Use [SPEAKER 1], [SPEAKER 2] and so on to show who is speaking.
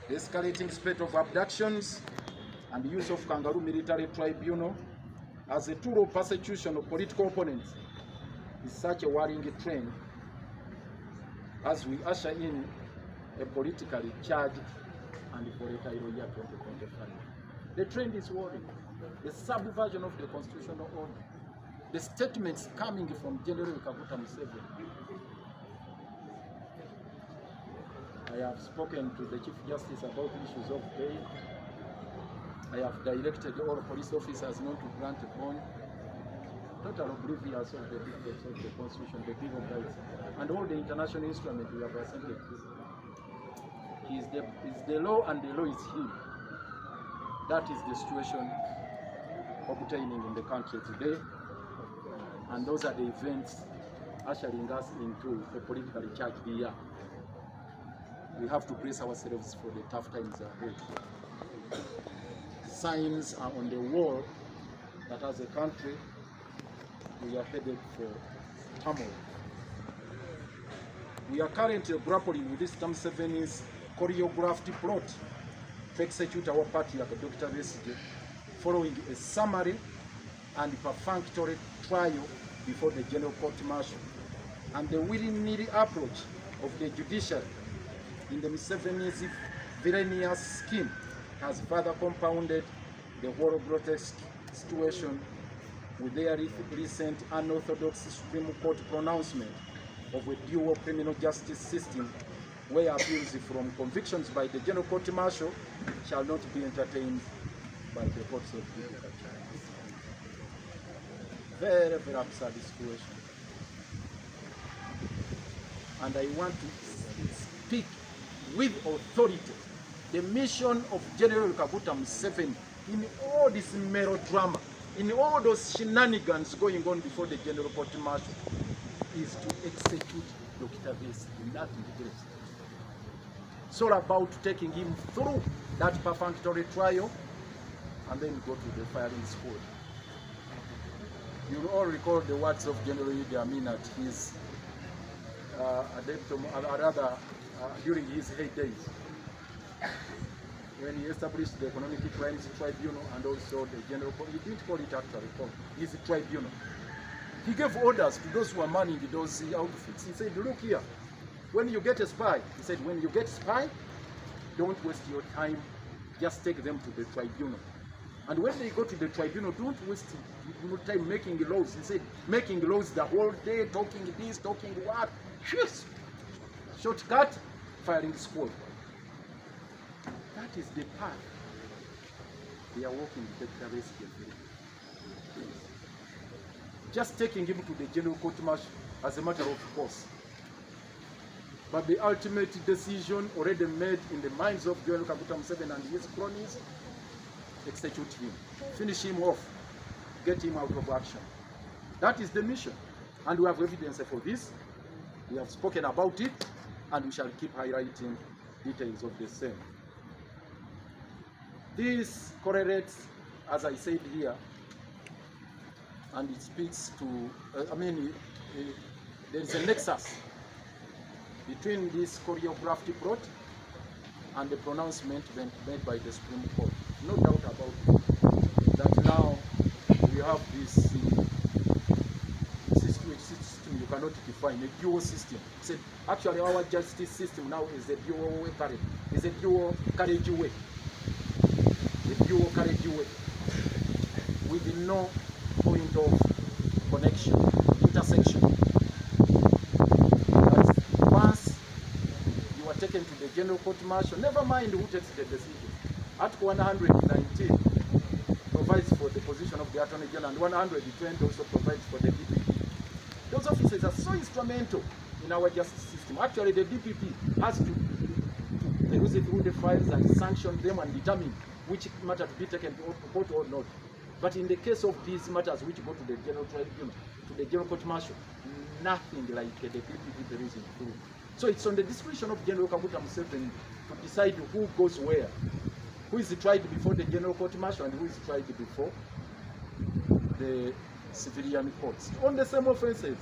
[SPEAKER 1] The escalating spate of abductions and the use of kangaroo military tribunal as a tool of persecution of political opponents is such a worrying trend as we usher in a politically charged and volatile year 2025. The trend is worrying. The subversion of the constitutional order, the statements coming from General Kaguta Museveni. I have spoken to the Chief Justice about issues of bail. I have directed all police officers not to grant a bond, total oblivious of the dictates of the Constitution, the Bill of Rights, and all the international instruments we have assembled. He is the law and the law is him. That is the situation obtaining in the country today, and those are the events ushering us into a politically charged year. We have to brace ourselves for the tough times ahead. Signs are on the wall that as a country we are headed for turmoil. We are currently grappling with this Museveni's choreographed plot to execute our patriarch, Dr. Besigye, following a summary and perfunctory trial before the General Court Martial, and the willy-nilly approach of the judiciary in the Museveni's villainous scheme has further compounded the whole grotesque situation with their recent unorthodox Supreme Court pronouncement of a dual criminal justice system where appeals from convictions by the General Court Martial shall not be entertained by the courts of judicial trials. Very, very absurd situation. And I want to speak with authority. The mission of General Kaguta Museveni in all this melodrama, in all those shenanigans going on before the General Court Martial, is to execute Dr. Besigye, nothing else. It's all about taking him through that perfunctory trial and then go to the firing squad. You all recall the words of General Idi Amin at his during his heydays, when he established the Economic Crimes Tribunal and also the General Court. He didn't call it actually, his tribunal. He gave orders to those who were manning those outfits. He said, look here, when you get a spy, he said, when you get spy, don't waste your time, just take them to the tribunal. And when they go to the tribunal, don't waste your time making laws. He said, making laws the whole day, talking this, talking what. Yes. Shortcut, firing squad. That is the path they are walking with the Besigye. Just taking him to the General Court Martial as a matter of course. But the ultimate decision already made in the minds of General Kaguta Museveni and his cronies, execute him, finish him off, get him out of action. That is the mission. And we have evidence for this. We have spoken about it, and we shall keep highlighting details of the same. This correlates, as I said here, and it speaks to, there is a nexus between this choreographed plot and the pronouncement made by the Supreme Court. No doubt about it, that now we have this system you cannot define, a dual system. Said, actually, our justice system now is a dual carriage, is a dual carriageway. A dual carriageway with no point of connection, intersection. But once you are taken to the General Court Martial, never mind who takes the decision. Article 119 provides for the position of the Attorney General, and 120 also provides for the DPP. Those officers are so instrumental in our justice system. Actually, the DPP has to peruse through the files and sanction them and determine which matter to be taken to court or not. But in the case of these matters which go to the General Tribunal, to the General Court Martial, nothing like the DPP perusing through. So it's on the discretion of General Kaguta Museveni to decide who goes where, who is tried before the General Court Martial and who is tried before the civilian courts on the same offenses.